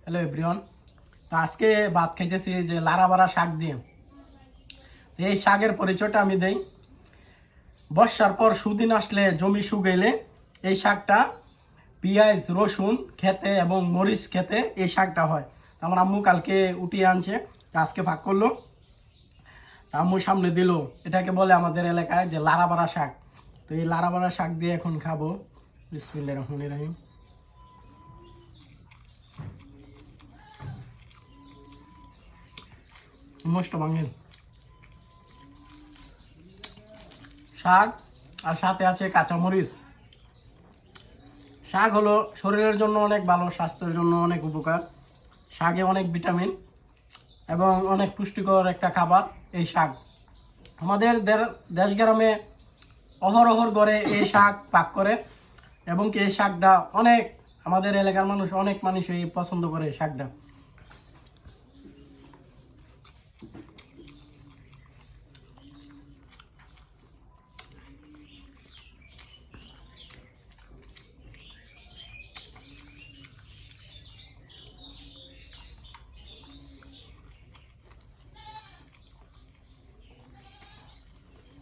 Hello everyone. তো আজকে ভাত খাইতেছি যে লারাবাড়া শাক দিয়ে। এই শাকের পরিচয়টা আমি দেই। বর্ষার পর সুদিন আসলে জমি শুকাইলে এই শাকটা পেঁয়াজ রসুন খেতে এবং মরিচ খেতে এই শাকটা হয়। আমার আম্মু কালকে উঠিয়ে আনছে, আজকে ভাগ করলো, আম্মু সামনে দিল। এটাকে বলে আমাদের এলাকায় যে লারাবাড়া শাক। তো এই লারাবাড়া শাক দিয়ে এখন খাবো। বিসমিল্লাহির রহমানির রহিম। মোস্ট বাঙালি শাক, আর সাথে আছে কাঁচামরিচ। শাক হলো শরীরের জন্য অনেক ভালো, স্বাস্থ্যের জন্য অনেক উপকার। শাকে অনেক ভিটামিন এবং অনেক পুষ্টিকর একটা খাবার এই শাক। আমাদের দেশ গ্রামে অহরহর করে এই শাক পাক করে, এবং কি এই শাকটা অনেক আমাদের এলাকার মানুষ, অনেক মানুষই পছন্দ করে এই শাকটা।